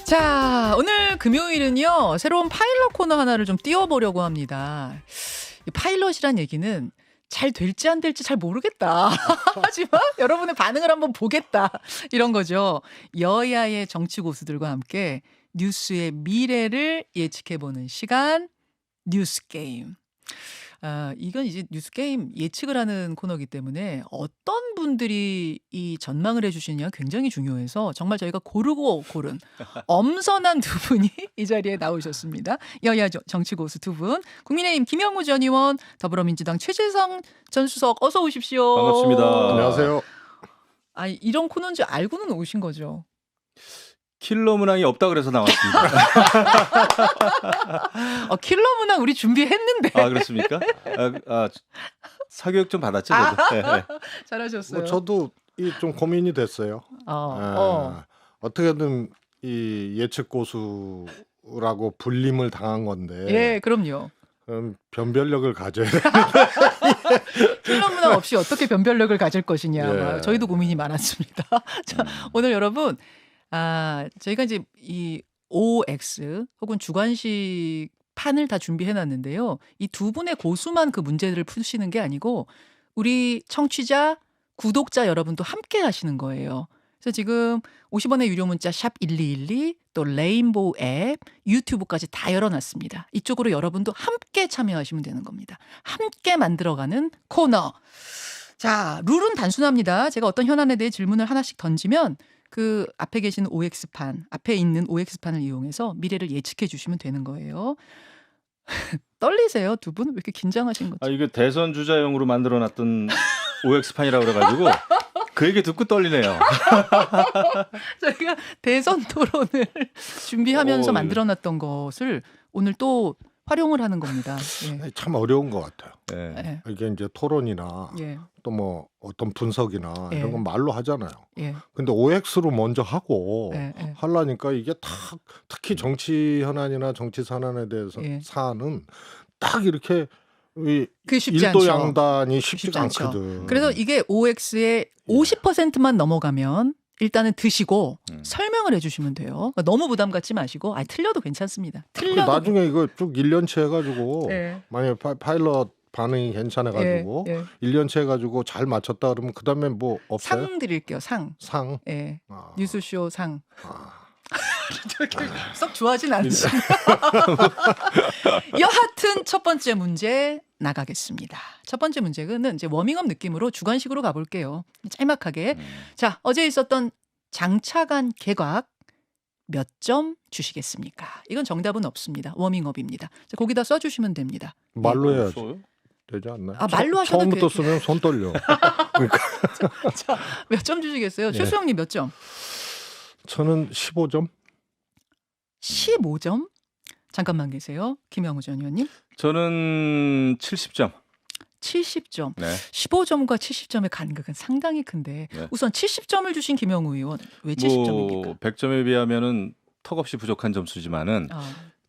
자, 오늘 금요일은요, 새로운 파일럿 코너 하나를 좀 띄워보려고 합니다. 이 파일럿이란 얘기는 잘 될지 안 될지 잘 모르겠다. 하지만 여러분의 반응을 한번 보겠다. 이런 거죠. 여야의 정치 고수들과 함께 뉴스의 미래를 예측해보는 시간, 뉴스 게임. 이건 이제 뉴스 게임 예측을 하는 코너이기 때문에 어떤 분들이 이 전망을 해주시느냐 굉장히 중요해서 정말 저희가 고르고 고른 엄선한 두 분이 이 자리에 나오셨습니다. 여야 정치 고수 두 분, 국민의힘 김영우 전 의원, 더불어민주당 최재성 전 수석, 어서 오십시오. 반갑습니다. 안녕하세요. 이런 코너인 줄 알고는 오신 거죠? 킬러 문항이 없다 그래서 나왔습니다. 킬러 문항 우리 준비했는데. 아, 그렇습니까? 사교육 좀 받았죠, 저도. 네. 잘하셨어요. 저도 좀 고민이 됐어요. 어떻게든 이 예측 고수라고 불림을 당한 건데. 예, 그럼요. 그럼 변별력을 가져야 돼. 킬러 문항 없이 어떻게 변별력을 가질 것이냐. 예. 저희도 고민이 많았습니다. 자, 오늘 여러분, 저희가 이제 이 OX 혹은 주관식 판을 다 준비해 놨는데요. 이 두 분의 고수만 그 문제들을 푸시는 게 아니고 우리 청취자, 구독자 여러분도 함께 하시는 거예요. 그래서 지금 50원의 유료 문자 샵 1212, 또 레인보우 앱, 유튜브까지 다 열어놨습니다. 이쪽으로 여러분도 함께 참여하시면 되는 겁니다. 함께 만들어가는 코너. 자, 룰은 단순합니다. 제가 어떤 현안에 대해 질문을 하나씩 던지면 그 앞에 계신 OX판, 앞에 있는 OX판을 이용해서 미래를 예측해 주시면 되는 거예요. 떨리세요, 두 분? 왜 이렇게 긴장하신 거죠? 이게 대선 주자용으로 만들어놨던 OX판이라고 그래가지고 그 얘기 듣고 떨리네요. 저희가 대선 토론을 준비하면서 만들어놨던 것을 오늘 또 활용을 하는 겁니다. 예. 참 어려운 것 같아요. 네. 이게 이제 토론이나 예. 또 뭐 어떤 분석이나 예. 이런 건 말로 하잖아요. 예. 근데 OX로 먼저 하고 예. 하려니까 이게 특히 정치 현안이나 정치 산안에 대해서 예. 사안은 딱 이렇게 그게 쉽지 않죠. 일도양단이 쉽지가 쉽지 않죠. 않거든. 그래서 이게 OX의 50%만 넘어가면 일단은 드시고 설명을 해주시면 돼요. 그러니까 너무 부담 갖지 마시고 틀려도 괜찮습니다. 틀려도 나중에 이거 쭉 1년치 해가지고 예. 만약에 파일럿 반응이 괜찮아가지고 예. 1년치 해가지고 잘 맞췄다 그러면 그 다음에 뭐 없어요? 상 드릴게요. 상. 상? 예. 아. 뉴스쇼 상. 아. 저렇게 썩 좋아하진 않지만 여하튼 첫 번째 문제 나가겠습니다. 첫 번째 문제는 이제 워밍업 느낌으로 주관식으로 가볼게요. 짤막하게. 자, 어제 있었던 장차관 개각 몇 점 주시겠습니까? 이건 정답은 없습니다. 워밍업입니다. 자, 거기다 써주시면 됩니다. 말로 해야지. 되지 않나요? 말로 하셔도 처음부터 쓰면 손 떨려. 그러니까 자, 몇 점 주시겠어요? 최수영님 몇 점? 저는 15점. 15점? 잠깐만 계세요. 김영우 전 의원님. 저는 70점. 70점. 네. 15점과 70점의 간극은 상당히 큰데 네. 우선 70점을 주신 김영우 의원 왜 70점입니까? 100점에 비하면은 턱없이 부족한 점수지만은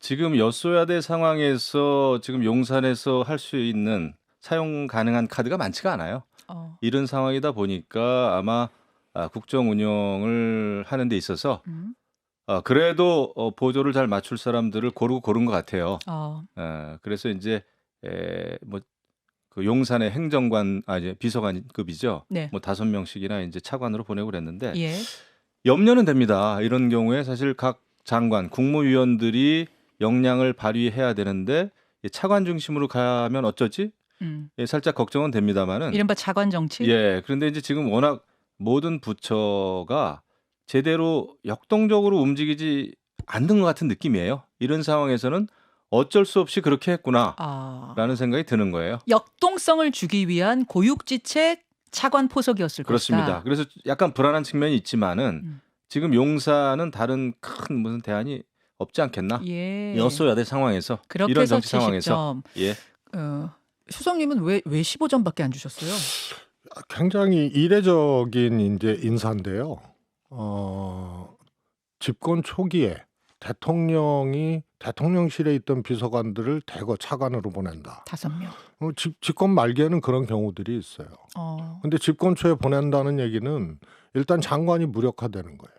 지금 여소야대 상황에서 지금 용산에서 할 수 있는 사용 가능한 카드가 많지가 않아요. 이런 상황이다 보니까 아마 국정 운영을 하는 데 있어서 그래도 보조를 잘 맞출 사람들을 고르고 고른 것 같아요. 그래서 이제 뭐 그 용산의 행정관 이제 비서관급이죠. 네. 뭐 5명씩이나 이제 차관으로 보내고 그랬는데 예. 염려는 됩니다. 이런 경우에 사실 각 장관, 국무위원들이 역량을 발휘해야 되는데 차관 중심으로 가면 어쩌지? 살짝 걱정은 됩니다만은. 이른바 차관 정치? 예. 그런데 이제 지금 워낙 모든 부처가 제대로 역동적으로 움직이지 않는 것 같은 느낌이에요. 이런 상황에서는 어쩔 수 없이 그렇게 했구나라는 생각이 드는 거예요. 역동성을 주기 위한 고육지책 차관 포석이었을 그렇습니다. 것이다. 그래서 약간 불안한 측면이 있지만은 지금 용산은 다른 큰 무슨 대안이 없지 않겠나? 예. 여소야대 상황에서 그렇게 이런 해서 정치 상황에서 70점. 예. 수석님은 왜 15점밖에 안 주셨어요? 굉장히 이례적인 이제 인사인데요. 집권 초기에 대통령이 대통령실에 있던 비서관들을 대거 차관으로 보낸다. 5명. 집권 말기에는 그런 경우들이 있어요. 근데 집권 초에 보낸다는 얘기는 일단 장관이 무력화되는 거예요.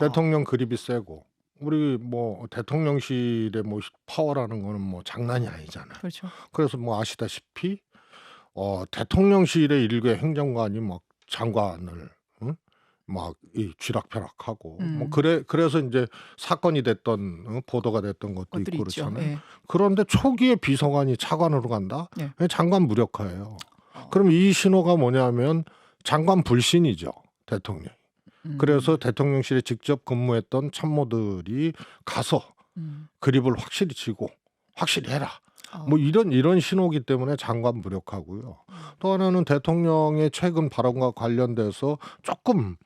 대통령 그립이 세고 우리 뭐 대통령실의 뭐 파워라는 거는 뭐 장난이 아니잖아요. 그렇죠. 그래서 뭐 아시다시피 대통령실의 일개 행정관이 막 장관을 막 이 쥐락펴락하고 뭐 그래서 이제 사건이 됐던 보도가 됐던 것도 것들이 있고 있죠. 그렇잖아요. 예. 그런데 초기에 비서관이 차관으로 간다? 네. 장관 무력화예요. 그럼 이 신호가 뭐냐면 장관 불신이죠, 대통령. 그래서 대통령실에 직접 근무했던 참모들이 가서 그립을 확실히 쥐고 확실히 해라. 뭐 이런 신호기 때문에 장관 무력하고요. 또 하나는 대통령의 최근 발언과 관련돼서 조금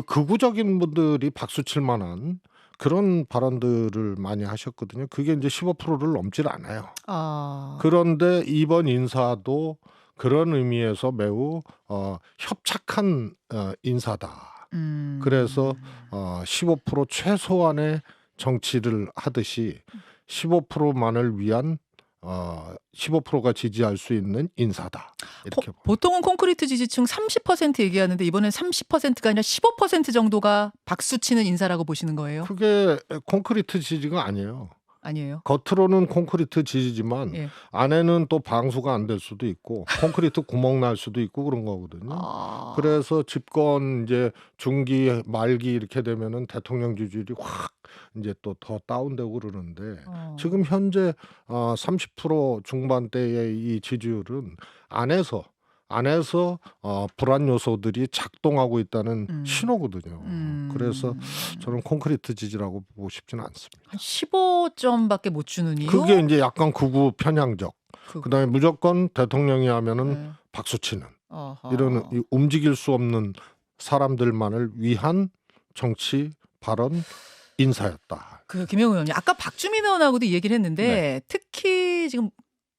극우적인 분들이 박수 칠 만한 그런 발언들을 많이 하셨거든요. 그게 이제 15%를 넘질 않아요. 그런데 이번 인사도 그런 의미에서 매우 협착한 인사다. 그래서 15% 최소한의 정치를 하듯이 15%만을 위한 15%가 지지할 수 있는 인사다. 이렇게 보통은 콘크리트 지지층 30% 얘기하는데 이번엔 30%가 아니라 15% 정도가 박수치는 인사라고 보시는 거예요? 그게 콘크리트 지지가 아니에요. 아니에요. 겉으로는 콘크리트 지지지만 예. 안에는 또 방수가 안 될 수도 있고 콘크리트 구멍 날 수도 있고 그런 거거든요. 그래서 집권 이제 중기 말기 이렇게 되면은 대통령 지지율이 확 이제 또 더 다운되고 그러는데 지금 현재 30% 중반대의 이 지지율은 안에서 불안 요소들이 작동하고 있다는 신호거든요. 그래서 저는 콘크리트 지지라고 보고 싶지는 않습니다. 한 15점밖에 못 주는 이유? 그게 이제 약간 극우 편향적. 그다음에 무조건 대통령이 하면은 박수치는 이런 움직일 수 없는 사람들만을 위한 정치 발언 인사였다. 김영우 의원님, 아까 박주민 의원하고도 이 얘기를 했는데 특히 지금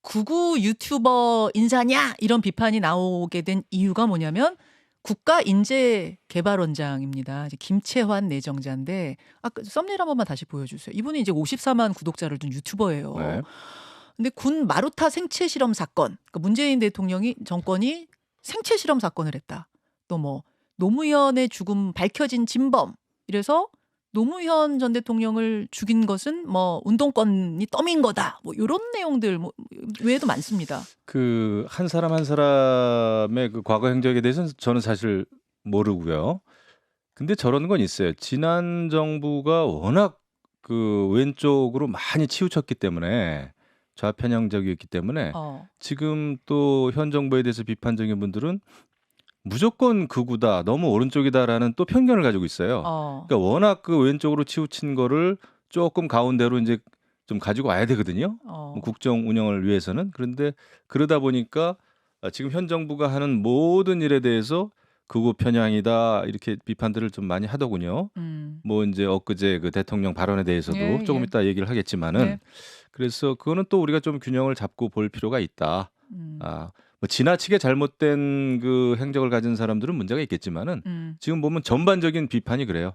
극우 유튜버 인사냐 이런 비판이 나오게 된 이유가 뭐냐면 국가인재개발원장입니다. 김채환 내정자인데 아까 썸네일 한 번만 다시 보여주세요. 이분이 이제 54만 구독자를 둔 유튜버예요. 네. 근데 군 마루타 생체 실험 사건, 그러니까 문재인 대통령이 정권이 생체 실험 사건을 했다. 또 뭐 노무현의 죽음 밝혀진 진범. 이래서 노무현 전 대통령을 죽인 것은 뭐 운동권이 떠민 거다. 뭐 이런 내용들 뭐 외에도 많습니다. 그 한 사람 한 사람의 그 과거 행적에 대해서는 저는 사실 모르고요. 근데 저런 건 있어요. 지난 정부가 워낙 그 왼쪽으로 많이 치우쳤기 때문에 좌편향적이었기 때문에 지금 또 현 정부에 대해서 비판적인 분들은 무조건 극우다, 너무 오른쪽이다라는 또 편견을 가지고 있어요. 그러니까 워낙 그 왼쪽으로 치우친 거를 조금 가운데로 이제 좀 가지고 와야 되거든요. 뭐 국정 운영을 위해서는. 그런데 그러다 보니까 지금 현 정부가 하는 모든 일에 대해서 극우 편향이다 이렇게 비판들을 좀 많이 하더군요. 뭐 이제 엊그제 그 대통령 발언에 대해서도 조금 이따 얘기를 하겠지만은 그래서 그거는 또 우리가 좀 균형을 잡고 볼 필요가 있다. 뭐 지나치게 잘못된 그 행적을 가진 사람들은 문제가 있겠지만은 지금 보면 전반적인 비판이 그래요.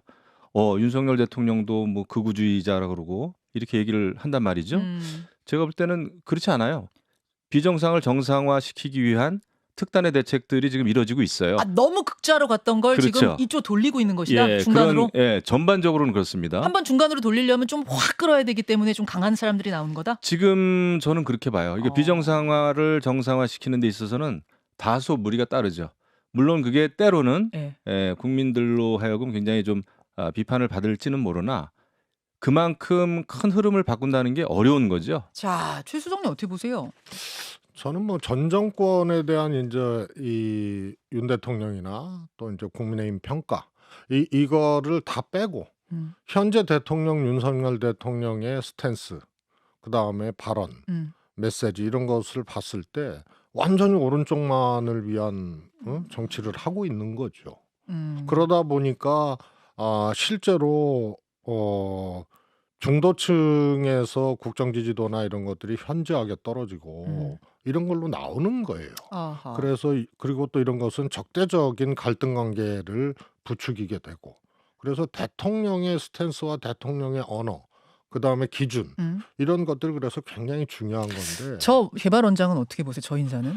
윤석열 대통령도 뭐 극우주의자라 그러고 이렇게 얘기를 한단 말이죠. 제가 볼 때는 그렇지 않아요. 비정상을 정상화시키기 위한 특단의 대책들이 지금 이뤄지고 있어요. 너무 극좌로 갔던 걸 그렇죠. 지금 이쪽 돌리고 있는 것이다. 중간으로. 전반적으로는 그렇습니다. 한번 중간으로 돌리려면 좀 확 끌어야 되기 때문에 좀 강한 사람들이 나오는 거다. 지금 저는 그렇게 봐요. 이게 비정상화를 정상화시키는 데 있어서는 다소 무리가 따르죠. 물론 그게 때로는 국민들로 하여금 굉장히 좀 비판을 받을지는 모르나 그만큼 큰 흐름을 바꾼다는 게 어려운 거죠. 자, 최수정님 어떻게 보세요? 저는 뭐 전 정권에 대한 이제 이 윤 대통령이나 또 이제 국민의힘 평가 이거를 다 빼고 현재 대통령 윤석열 대통령의 스탠스, 그 다음에 발언, 메시지 이런 것을 봤을 때 완전히 오른쪽만을 위한 정치를 하고 있는 거죠. 그러다 보니까 실제로 중도층에서 국정 지지도나 이런 것들이 현저하게 떨어지고 이런 걸로 나오는 거예요. 그래서 그리고 또 이런 것은 적대적인 갈등 관계를 부추기게 되고 그래서 대통령의 스탠스와 대통령의 언어 그다음에 기준 이런 것들 그래서 굉장히 중요한 건데 저 개발원장은 어떻게 보세요? 저 인사는?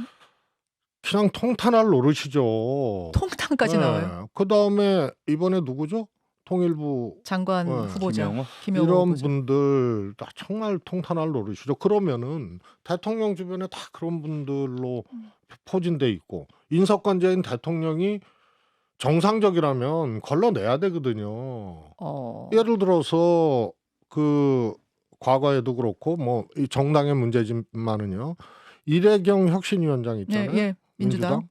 그냥 통탄할 노릇이죠. 통탄까지 나와요. 그다음에 이번에 누구죠? 통일부 장관 후보자 김영호 이런 후보자. 분들 다 정말 통탄할 노릇이죠. 그러면은 대통령 주변에 다 그런 분들로 포진돼 있고 인사권자인 대통령이 정상적이라면 걸러내야 되거든요. 예를 들어서 그 과거에도 그렇고 뭐 이 정당의 문제지만은요. 이래경 혁신위원장 있잖아요. 예, 민주당.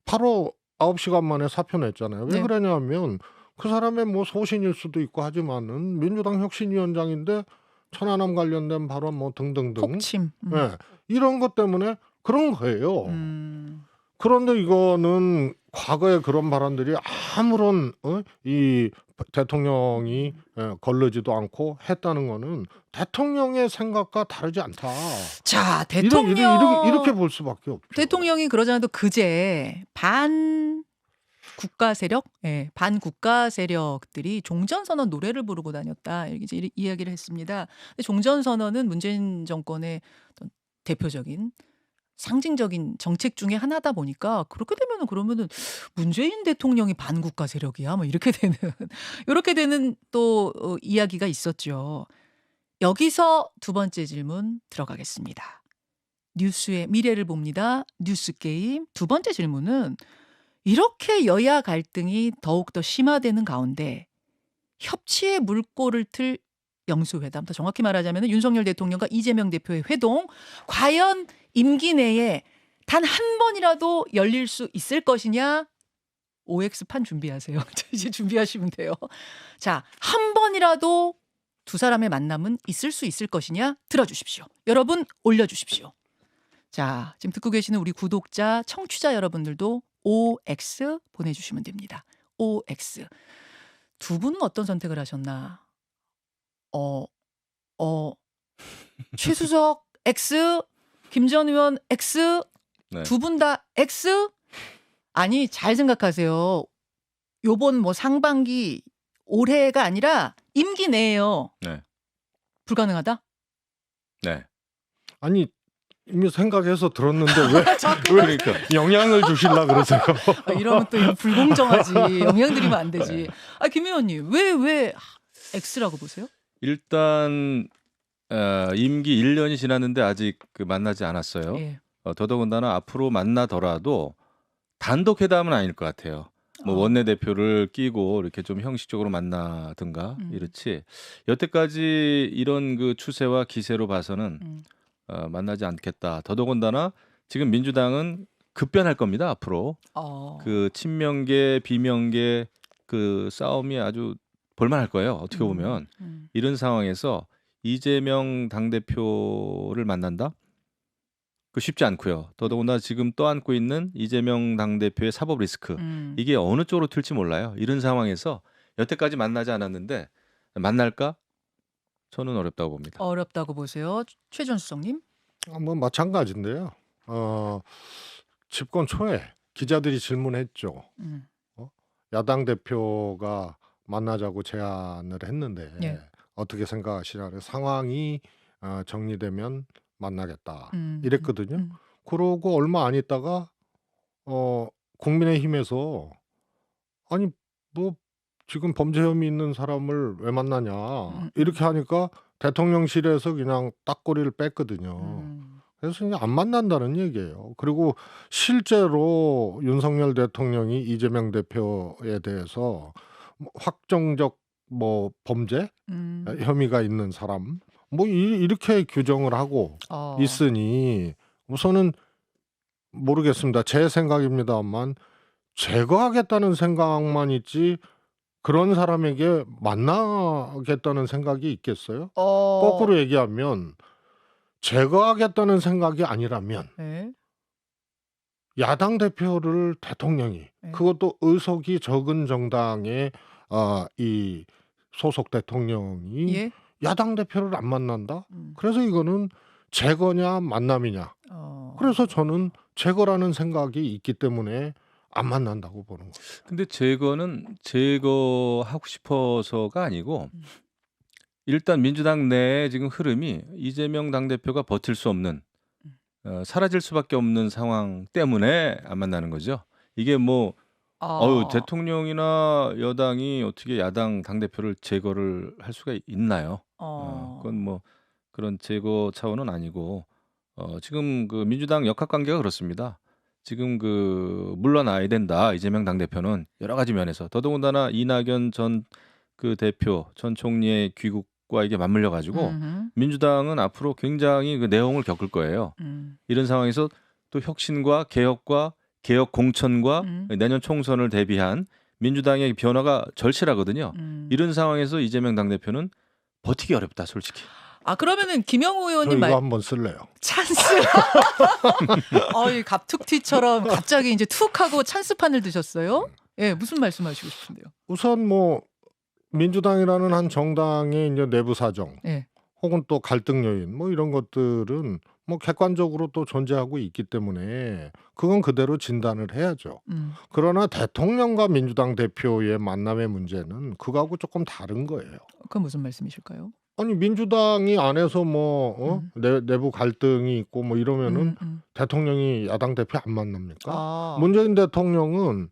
바로 9시간 만에 사표 냈잖아요. 왜 네. 그러냐면 그 사람의 뭐 소신일 수도 있고 하지만은 민주당 혁신위원장인데 천안함 관련된 발언 뭐 등등등. 폭침. 네, 이런 것 때문에 그런 거예요. 그런데 이거는 과거에 그런 발언들이 아무런 이 대통령이 걸르지도 않고 했다는 거는 대통령의 생각과 다르지 않다. 자, 대통령 이렇게 볼 수밖에 없죠. 대통령이 그러잖아도 그제 반국가 세력, 반국가 세력들이 종전선언 노래를 부르고 다녔다. 이렇게 이제 이야기를 했습니다. 근데 종전선언은 문재인 정권의 어떤 대표적인 상징적인 정책 중에 하나다 보니까 그렇게 되면은 문재인 대통령이 반국가 세력이야, 뭐 이렇게 되는 또 이야기가 있었죠. 여기서 두 번째 질문 들어가겠습니다. 뉴스의 미래를 봅니다. 뉴스 게임 두 번째 질문은 이렇게 여야 갈등이 더욱더 심화되는 가운데 협치의 물꼬를 틀 영수회담, 더 정확히 말하자면 윤석열 대통령과 이재명 대표의 회동 과연 임기 내에 단 한 번이라도 열릴 수 있을 것이냐? OX판 준비하세요. 이제 준비하시면 돼요. 자, 한 번이라도 두 사람의 만남은 있을 수 있을 것이냐? 들어주십시오. 여러분 올려주십시오. 자, 지금 듣고 계시는 우리 구독자, 청취자 여러분들도 OX 보내주시면 됩니다. OX. 두 분은 어떤 선택을 하셨나? 최수석 X, 김 전 의원 X, 네. 두 분 다 X? 아니, 잘 생각하세요. 요번 뭐 상반기 올해가 아니라 임기 내에요. 네. 불가능하다? 네. 아니 이미 생각해서 들었는데 왜 그러니까 영향을 주실라 그러세요? 이러면 또 이거 불공정하지. 영향 드리면 안 되지. 아, 김 의원님 왜 X라고 보세요? 일단 임기 1년이 지났는데 아직 만나지 않았어요. 예. 더더군다나 앞으로 만나더라도 단독 회담은 아닐 것 같아요. 뭐 원내대표를 끼고 이렇게 좀 형식적으로 만나든가 이렇지. 여태까지 이런 그 추세와 기세로 봐서는 만나지 않겠다. 더더군다나 지금 민주당은 급변할 겁니다. 앞으로 그 친명계 비명계 그 싸움이 아주 볼만할 거예요. 어떻게 보면 이런 상황에서 이재명 당대표를 만난다? 그 쉽지 않고요. 더더군다나 지금 떠안고 있는 이재명 당대표의 사법 리스크 이게 어느 쪽으로 튈지 몰라요. 이런 상황에서 여태까지 만나지 않았는데 만날까? 저는 어렵다고 봅니다. 어렵다고 보세요. 최전수석님? 뭐 마찬가지인데요. 집권 초에 기자들이 질문했죠. 야당 대표가 만나자고 제안을 했는데 예. 어떻게 생각하시냐? 상황이 정리되면 만나겠다 이랬거든요. 그러고 얼마 안 있다가 국민의힘에서 아니 뭐 지금 범죄 혐의 있는 사람을 왜 만나냐 이렇게 하니까 대통령실에서 그냥 딱꼬리를 뺐거든요. 그래서 그냥 안 만난다는 얘기예요. 그리고 실제로 윤석열 대통령이 이재명 대표에 대해서 확정적 뭐 범죄 혐의가 있는 사람 뭐 이렇게 규정을 하고 있으니 우선은 모르겠습니다. 제 생각입니다만 제거하겠다는 생각만 있지 그런 사람에게 만나겠다는 생각이 있겠어요? 거꾸로 얘기하면 제거하겠다는 생각이 아니라면 네. 야당 대표를 대통령이 그것도 의석이 적은 정당의 이 소속 대통령이 예? 야당 대표를 안 만난다? 그래서 이거는 제거냐 만남이냐. 그래서 저는 제거라는 생각이 있기 때문에 안 만난다고 보는 거예요. 근데 제거는 제거하고 싶어서가 아니고 일단 민주당 내에 지금 흐름이 이재명 당대표가 버틸 수 없는 사라질 수밖에 없는 상황 때문에 안 만나는 거죠. 이게 뭐 대통령이나 여당이 어떻게 야당 당대표를 제거를 할 수가 있나요? 그건 뭐 그런 제거 차원은 아니고 지금 그 민주당 역학관계가 그렇습니다. 지금 그 물러나야 된다. 이재명 당대표는 여러 가지 면에서 더더군다나 이낙연 전 그 대표 전 총리의 귀국과 이게 맞물려 가지고 민주당은 앞으로 굉장히 그 내홍을 겪을 거예요. 이런 상황에서 또 혁신과 개혁과 개혁 공천과 내년 총선을 대비한 민주당의 변화가 절실하거든요. 이런 상황에서 이재명 당대표는 버티기 어렵다, 솔직히. 그러면은 김영우 저 의원님 이거 한번 쓸래요. 찬스. 이 갑툭튀처럼 갑자기 이제 툭 하고 찬스판을 드셨어요? 예, 무슨 말씀하시고 싶은데요? 우선 뭐 민주당이라는 한 정당의 이제 내부 사정, 예. 혹은 또 갈등 요인 뭐 이런 것들은 뭐 객관적으로 또 존재하고 있기 때문에 그건 그대로 진단을 해야죠. 그러나 대통령과 민주당 대표의 만남의 문제는 그거하고 조금 다른 거예요. 그건 무슨 말씀이실까요? 아니 민주당이 안에서 뭐 내부 갈등이 있고 뭐 이러면은 대통령이 야당 대표 안 만납니까? 문재인 대통령은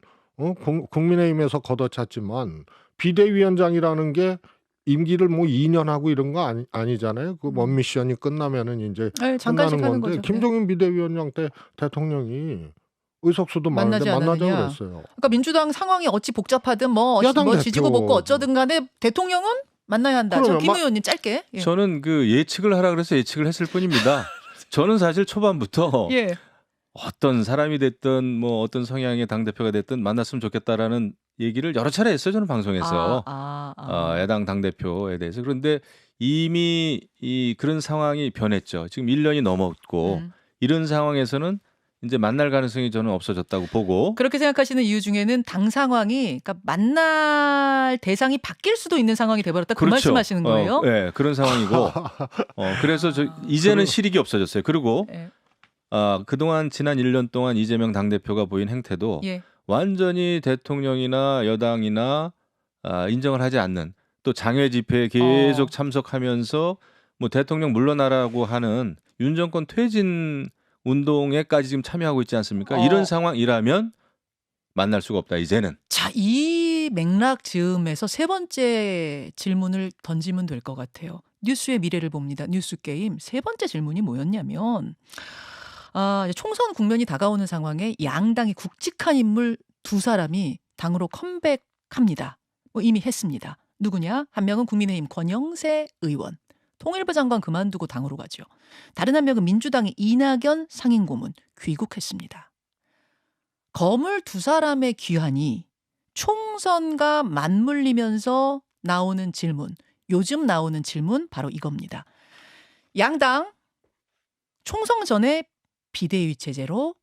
국민의힘에서 걷어찼지만 비대위원장이라는 게 임기를 뭐 2년 하고 이런 거 아니잖아요. 그 원 미션이 끝나면은 이제 잠깐씩 끝나는 하는 건데 거죠. 김종인 비대위원장 때 대통령이 의석수도 많은데 만나지 만나자고 않았느냐. 그랬어요. 그러니까 민주당 상황이 어찌 복잡하든 뭐 야당 지지고 대표. 볶고 어쩌든 간에 대통령은 만나야 한다. 그러면 김 의원님 짧게. 예. 저는 그 예측을 하라 그래서 예측을 했을 뿐입니다. 저는 사실 초반부터 예. 어떤 사람이 됐든 뭐 어떤 성향의 당대표가 됐든 만났으면 좋겠다라는 얘기를 여러 차례 했어요. 저는 방송에서. 야당 당대표에 대해서. 그런데 이미 그런 상황이 변했죠. 지금 1년이 넘었고 이런 상황에서는 이제 만날 가능성이 저는 없어졌다고 보고. 그렇게 생각하시는 이유 중에는 당 상황이, 그러니까 만날 대상이 바뀔 수도 있는 상황이 돼버렸다. 그 그렇죠. 말씀하시는 거예요? 네, 그런 상황이고. 그래서 이제는 실익이 없어졌어요. 그리고 예. 그동안 지난 1년 동안 이재명 당대표가 보인 행태도 예. 완전히 대통령이나 여당이나 인정을 하지 않는, 또 장외 집회에 계속 참석하면서 뭐 대통령 물러나라고 하는 윤 정권 퇴진 운동에까지 지금 참여하고 있지 않습니까? 이런 상황이라면 만날 수가 없다, 이제는. 자, 이 맥락 즈음에서 세 번째 질문을 던지면 될 것 같아요. 뉴스의 미래를 봅니다. 뉴스 게임. 세 번째 질문이 뭐였냐면, 총선 국면이 다가오는 상황에 양당이 굵직한 인물 두 사람이 당으로 컴백합니다. 뭐 이미 했습니다. 누구냐? 한 명은 국민의힘 권영세 의원. 통일부 장관 그만두고 당으로 가죠. 다른 한 명은 민주당의 이낙연 상임고문 귀국했습니다. 거물 두 사람의 귀환이 총선과 맞물리면서 나오는 질문, 요즘 나오는 질문 바로 이겁니다. 양당 총선 전에 비대위 체제로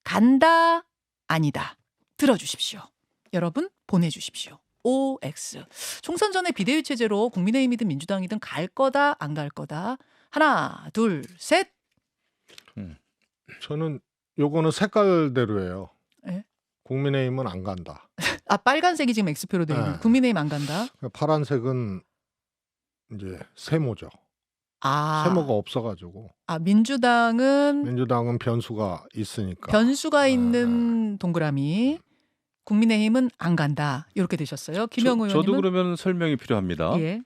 간다, 아니다. 들어주십시오. 여러분 보내주십시오. OX. 총선 전에 비대위 체제로 국민의힘이든 민주당이든 갈 거다, 안 갈 거다. 하나, 둘, 셋. 저는 요거는 색깔대로예요. 예? 국민의힘은 안 간다. 빨간색이 지금 X표로 되어 있는. 국민의힘 안 간다. 파란색은 이제 세모죠. 세모가 없어가지고. 민주당은 변수가 있으니까. 변수가 있는 동그라미. 국민의힘은 안 간다. 이렇게 되셨어요. 김영우 의원님은. 저도 그러면 설명이 필요합니다. 예.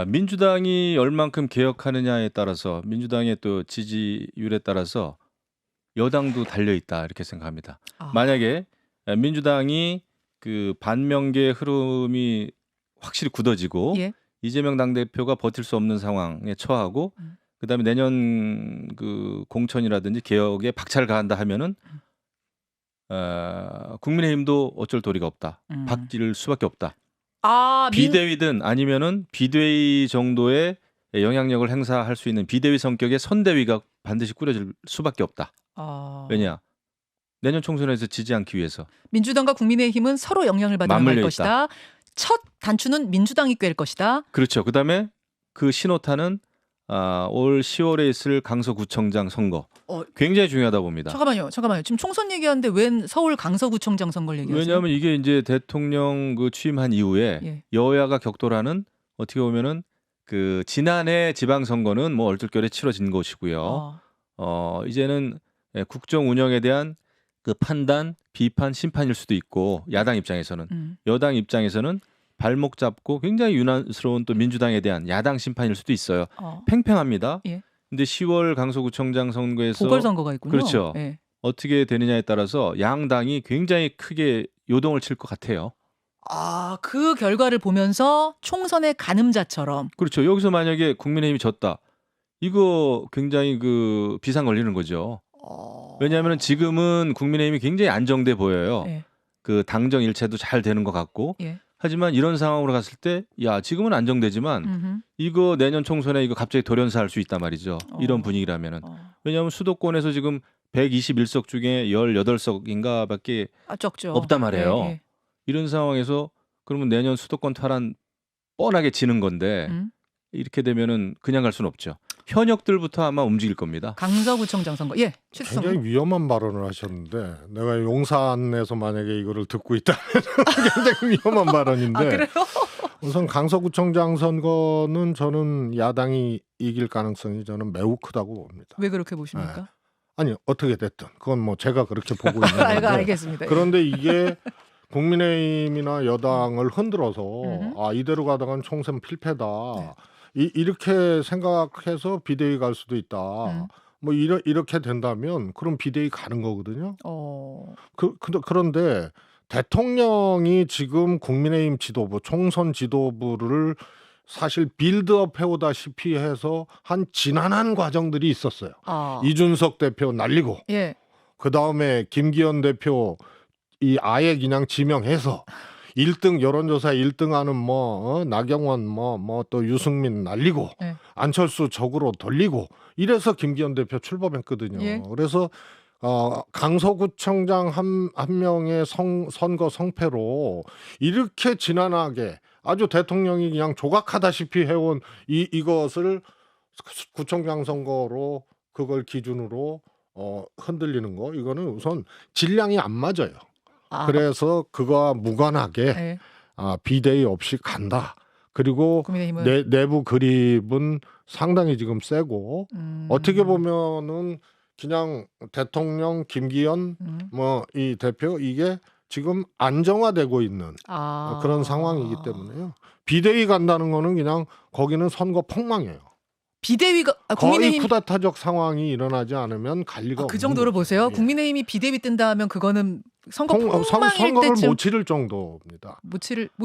민주당이 얼만큼 개혁하느냐에 따라서, 민주당의 또 지지율에 따라서 여당도 달려 있다, 이렇게 생각합니다. 만약에 민주당이 그 반명계 흐름이 확실히 굳어지고 예. 이재명 당대표가 버틸 수 없는 상황에 처하고 그다음에 내년 그 공천이라든지 개혁에 박차를 가한다 하면은 국민의힘도 어쩔 도리가 없다. 바뀔 수밖에 없다. 비대위든 아니면은 비대위 정도의 영향력을 행사할 수 있는 비대위 성격의 선대위가 반드시 꾸려질 수밖에 없다. 왜냐? 내년 총선에서 지지 않기 위해서. 민주당과 국민의힘은 서로 영향을 받아야 할 것이다. 첫 단추는 민주당이 꿰일 것이다. 그렇죠. 그다음에 그 신호탄은 올 10월에 있을 강서구청장 선거. 굉장히 중요하다 봅니다. 잠깐만요. 지금 총선 얘기하는데 웬 서울 강서구청장 선거를 얘기하세요? 왜냐하면 이게 이제 대통령 그 취임한 이후에 여야가 격돌하는, 어떻게 보면은 그 지난해 지방선거는 뭐 얼떨결에 치러진 것이고요. 이제는 국정 운영에 대한 그 판단, 비판, 심판일 수도 있고 야당 입장에서는 여당 입장에서는 발목 잡고 굉장히 유난스러운 또 민주당에 대한 야당 심판일 수도 있어요. 팽팽합니다. 예. 근데 10월 강서구청장 선거에서 보궐선거가 있군요. 그렇죠. 예. 어떻게 되느냐에 따라서 양당이 굉장히 크게 요동을 칠 것 같아요. 그 결과를 보면서 총선의 가늠자처럼. 그렇죠. 여기서 만약에 국민의힘이 졌다. 이거 굉장히 그 비상 걸리는 거죠. 왜냐하면 지금은 국민의힘이 굉장히 안정돼 보여요. 예. 그 당정 일체도 잘 되는 것 같고. 예. 하지만 이런 상황으로 갔을 때, 야, 지금은 안정되지만 이거 내년 총선에 이거 갑자기 돌연사할 수 있단 말이죠. 이런 분위기라면은. 왜냐하면 수도권에서 지금 121석 중에 18석인가밖에 적죠. 없단 말이에요. 예, 예. 이런 상황에서 그러면 내년 수도권 탈환 뻔하게 지는 건데 이렇게 되면은 그냥 갈 수는 없죠. 현역들부터 아마 움직일 겁니다. 강서구청장 선거. 예. 최수성. 굉장히 위험한 발언을 하셨는데 내가 용산에서 만약에 이거를 듣고 있다면 굉장히 위험한 발언인데 그래요? 우선 강서구청장 선거는 저는 야당이 이길 가능성이 저는 매우 크다고 봅니다. 왜 그렇게 보십니까? 아니 어떻게 됐든 그건 뭐 제가 그렇게 보고 있는 건데 알겠습니다. 그런데 이게 국민의힘이나 여당을 흔들어서 이대로 가다간 총선 필패다. 네. 이렇게 생각해서 비대위 갈 수도 있다. 뭐 이렇게 된다면 그럼 비대위 가는 거거든요. 그런데 대통령이 지금 국민의힘 지도부, 총선 지도부를 사실 빌드업 해오다시피 해서 한 지난한 과정들이 있었어요. 이준석 대표 날리고, 예. 그 다음에 김기현 대표 아예 그냥 지명해서 1등 여론조사 1등하는 나경원 또 유승민 날리고 예. 안철수 적으로 돌리고 이래서 김기현 대표 출범했거든요. 예. 그래서 강서구청장 한 명의 선거 성패로 이렇게 지난하게 아주 대통령이 그냥 조각하다시피 해온 이것을 구청장 선거로 그걸 기준으로 흔들리는 거 이거는 우선 질량이 안 맞아요. 그래서 그거와 무관하게 네. 비대위 없이 간다. 그리고 국민의힘은 내부 그립은 상당히 지금 세고 어떻게 보면은 그냥 대통령 김기현 이 대표 이게 지금 안정화되고 있는 그런 상황이기 때문에요. 비대위 간다는 거는 그냥 거기는 선거 폭망이에요. 비대위가 거의 쿠데타적 상황이 일어나지 않으면 갈 리가 없는 그 정도로 거죠. 보세요. 예. 국민의힘이 비대위 뜬다 하면 그거는 선거 폭망일 선거를 때쯤 못 치를 정도입니다. 못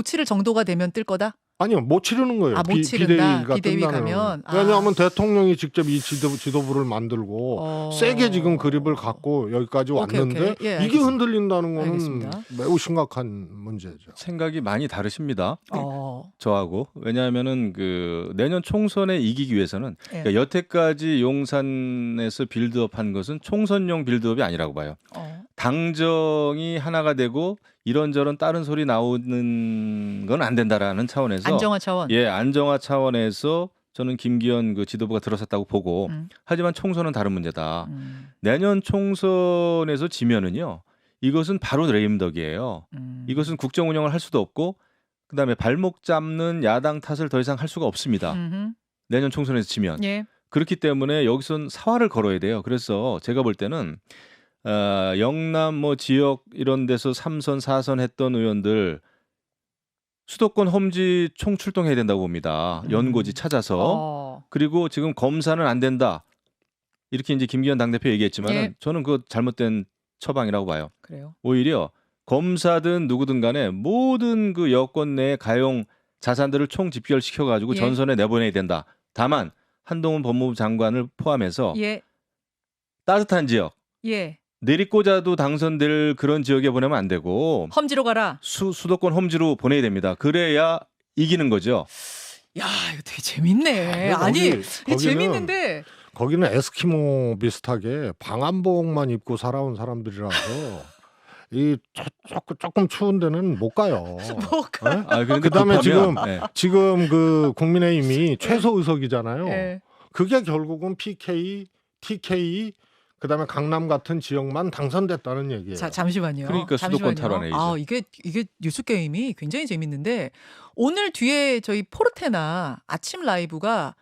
치를 정도가 되면 뜰 거다? 아니요, 못 치르는 거예요. 못 치른다. 비대위가 비대위 뜬다는 가면 왜냐하면 대통령이 직접 이 지도부를 만들고 세게 지금 그립을 갖고 여기까지 왔는데 오케이. 예, 이게 알겠습니다. 흔들린다는 거는 알겠습니다. 매우 심각한 문제죠. 생각이 많이 다르십니다. 저하고. 왜냐하면은 그 내년 총선에 이기기 위해서는 그러니까 여태까지 용산에서 빌드업한 것은 총선용 빌드업이 아니라고 봐요. 당정이 하나가 되고 이런저런 다른 소리 나오는 건 안 된다라는 차원에서 안정화 차원. 예, 안정화 차원에서 저는 김기현 그 지도부가 들어섰다고 보고 하지만 총선은 다른 문제다. 내년 총선에서 지면은요. 이것은 바로 레임덕이에요. 이것은 국정 운영을 할 수도 없고 그다음에 발목 잡는 야당 탓을 더 이상 할 수가 없습니다. 내년 총선에서 지면. 예. 그렇기 때문에 여기선 사활을 걸어야 돼요. 그래서 제가 볼 때는 영남 지역 이런 데서 3선, 4선 했던 의원들 수도권 험지 총출동해야 된다고 봅니다. 연고지 찾아서. 그리고 지금 검사는 안 된다. 이렇게 이제 김기현 당대표 얘기했지만 저는 그거 잘못된 처방이라고 봐요. 그래요. 오히려 검사든 누구든 간에 모든 그 여권 내 가용 자산들을 총집결시켜 가지고 전선에 내보내야 된다. 다만 한동훈 법무부 장관을 포함해서 따뜻한 지역 내리꽂아도 당선될 그런 지역에 보내면 안 되고 험지로 가라. 수도권 험지로 보내야 됩니다. 그래야 이기는 거죠. 야, 이거 되게 재밌네. 이게 재밌는데 거기는 에스키모 비슷하게 방한복만 입고 살아온 사람들이라서 조금 추운 데는 못 가요. 그다음에 지금 그 국민의힘이 최소 의석이잖아요. 그게 결국은 PK, TK 그다음에 강남 같은 지역만 당선됐다는 얘기예요. 자, 잠시만요. 그러니까 수도권 탈환이죠. 이게 뉴스 게임이 굉장히 재밌는데 오늘 뒤에 저희 포르테나 아침 라이브가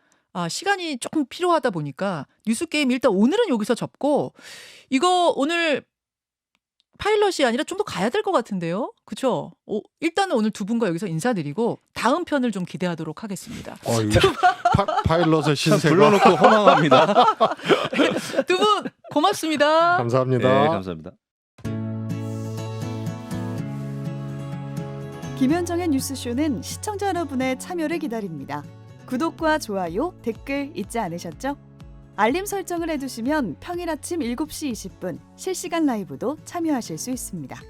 시간이 조금 필요하다 보니까 뉴스 게임 일단 오늘은 여기서 접고 이거 오늘 파일럿이 아니라 좀 더 가야 될 것 같은데요. 그렇죠? 일단은 오늘 두 분과 여기서 인사드리고 다음 편을 좀 기대하도록 하겠습니다. 파일럿의 신세가 불러놓고 허망합니다. 두 분 고맙습니다. 감사합니다. 네, 감사합니다. 김현정의 뉴스쇼는 시청자 여러분의 참여를 기다립니다. 구독과 좋아요, 댓글 잊지 않으셨죠? 알림 설정을 해두시면 평일 아침 7시 20분 실시간 라이브도 참여하실 수 있습니다.